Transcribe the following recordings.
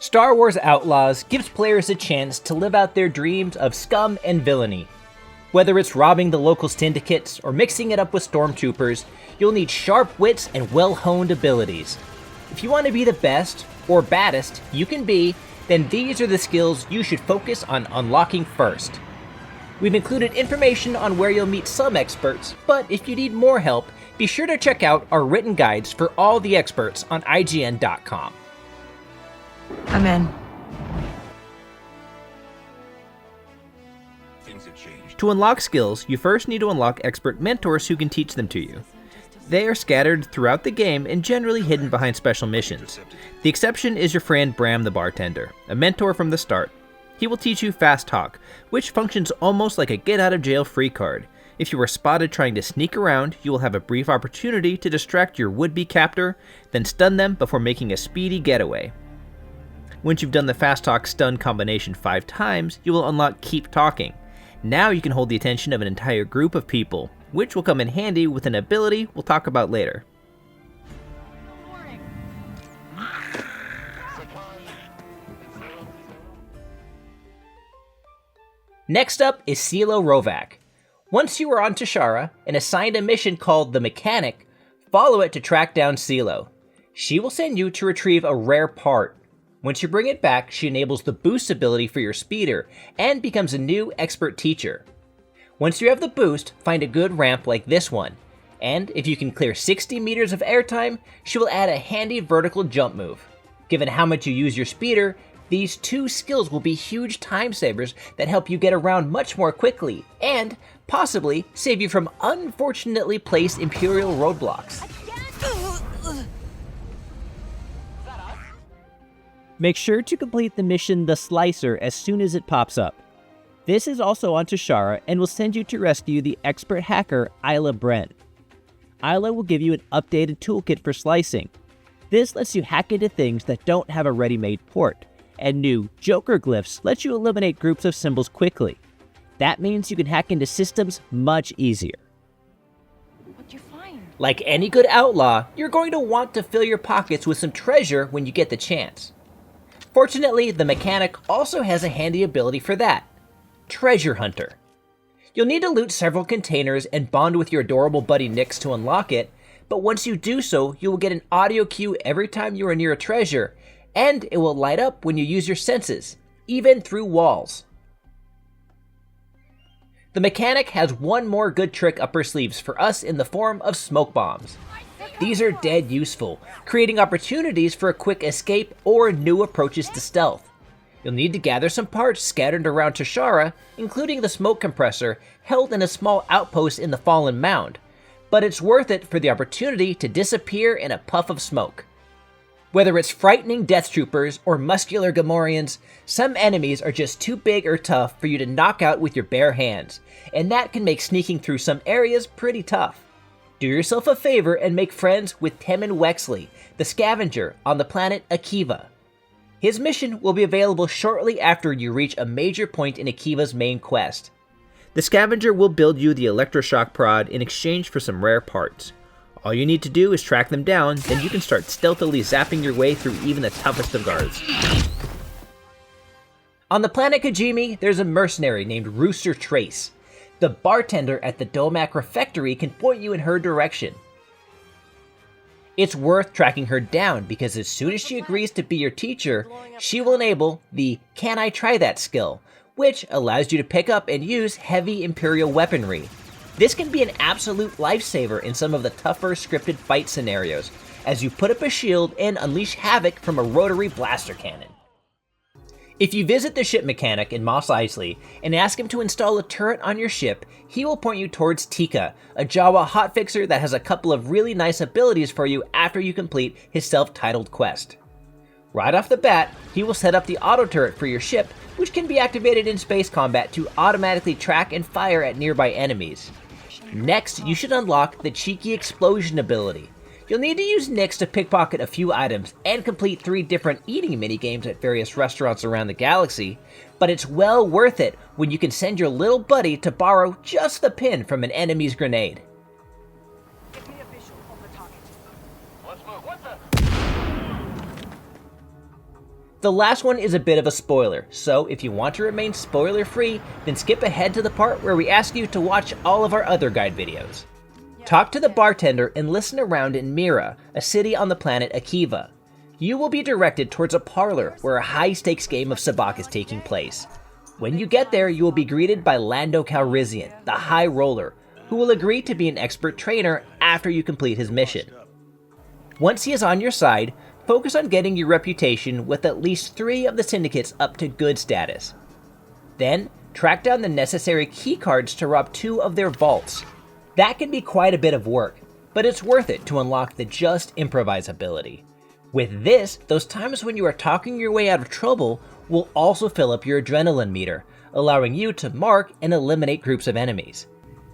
Star Wars Outlaws gives players a chance to live out their dreams of scum and villainy. Whether it's robbing the local syndicates or mixing it up with stormtroopers, you'll need sharp wits and well-honed abilities. If you want to be the best, or baddest, you can be, then these are the skills you should focus on unlocking first. We've included information on where you'll meet some experts, but if you need more help, be sure to check out our written guides for all the experts on IGN.com. I'm in. To unlock skills, you first need to unlock expert mentors who can teach them to you. They are scattered throughout the game and generally hidden behind special missions. The exception is your friend Bram the bartender, a mentor from the start. He will teach you fast talk, which functions almost like a get-out-of-jail-free card. If you are spotted trying to sneak around, you will have a brief opportunity to distract your would-be captor, then stun them before making a speedy getaway. Once you've done the fast talk stun combination 5 times, you will unlock Keep Talking. Now you can hold the attention of an entire group of people, which will come in handy with an ability we'll talk about later. Next up is Silo Rovak. Once you are on Tashara and assigned a mission called The Mechanic, follow it to track down Silo. She will send you to retrieve a rare part. Once you bring it back, she enables the boost ability for your speeder and becomes a new expert teacher. Once you have the boost, find a good ramp like this one, and if you can clear 60 meters of airtime, she will add a handy vertical jump move. Given how much you use your speeder, these 2 skills will be huge time savers that help you get around much more quickly, and possibly save you from unfortunately placed Imperial roadblocks. Make sure to complete the mission The Slicer as soon as it pops up. This is also on Tashara and will send you to rescue the expert hacker Isla Brent. Isla will give you an updated toolkit for slicing. This lets you hack into things that don't have a ready-made port, and new Joker glyphs let you eliminate groups of symbols quickly. That means you can hack into systems much easier. What'd you find? Like any good outlaw, you're going to want to fill your pockets with some treasure when you get the chance. Fortunately, the Mechanic also has a handy ability for that. Treasure Hunter. You'll need to loot several containers and bond with your adorable buddy Nyx to unlock it, but once you do so, you will get an audio cue every time you are near a treasure, and it will light up when you use your senses, even through walls. The Mechanic has one more good trick up her sleeves for us in the form of smoke bombs. These are dead useful, creating opportunities for a quick escape or new approaches to stealth. You'll need to gather some parts scattered around Tashara, including the smoke compressor held in a small outpost in the Fallen Mound, but it's worth it for the opportunity to disappear in a puff of smoke. Whether it's frightening death troopers or muscular Gamorreans, some enemies are just too big or tough for you to knock out with your bare hands, and that can make sneaking through some areas pretty tough. Do yourself a favor and make friends with Temmin Wexley, the scavenger on the planet Akiva. His mission will be available shortly after you reach a major point in Akiva's main quest. The scavenger will build you the electroshock prod in exchange for some rare parts. All you need to do is track them down, then you can start stealthily zapping your way through even the toughest of guards. On the planet Kijimi, there's a mercenary named Rooster Trace. The bartender at the Domak Refectory can point you in her direction. It's worth tracking her down because as soon as she agrees to be your teacher, she will enable the Can I Try That skill, which allows you to pick up and use heavy Imperial weaponry. This can be an absolute lifesaver in some of the tougher scripted fight scenarios, as you put up a shield and unleash havoc from a rotary blaster cannon. If you visit the ship mechanic in Mos Eisley and ask him to install a turret on your ship, he will point you towards Tika, a Jawa hotfixer that has a couple of really nice abilities for you after you complete his self-titled quest. Right off the bat, he will set up the auto turret for your ship, which can be activated in space combat to automatically track and fire at nearby enemies. Next, you should unlock the Cheeky Explosion ability. You'll need to use Nyx to pickpocket a few items and complete 3 different eating minigames at various restaurants around the galaxy, but it's well worth it when you can send your little buddy to borrow just the pin from an enemy's grenade. The last one is a bit of a spoiler, so if you want to remain spoiler free, then skip ahead to the part where we ask you to watch all of our other guide videos. Talk to the bartender and listen around in Mira, a city on the planet Akiva. You will be directed towards a parlor where a high-stakes game of sabacc is taking place. When you get there, you will be greeted by Lando Calrissian, the High Roller, who will agree to be an expert trainer after you complete his mission. Once he is on your side, focus on getting your reputation with at least 3 of the syndicates up to good status. Then, track down the necessary keycards to rob 2 of their vaults. That can be quite a bit of work, but it's worth it to unlock the Just Improvise ability. With this, those times when you are talking your way out of trouble will also fill up your adrenaline meter, allowing you to mark and eliminate groups of enemies.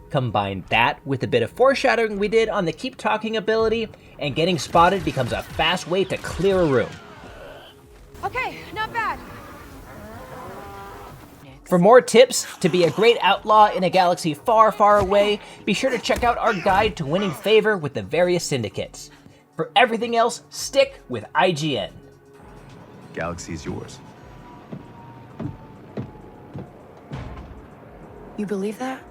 Combine that with a bit of foreshadowing we did on the Keep Talking ability, and getting spotted becomes a fast way to clear a room. Okay, not bad. For more tips to be a great outlaw in a galaxy far, far away, be sure to check out our guide to winning favor with the various syndicates. For everything else, stick with IGN. Galaxy's yours. You believe that?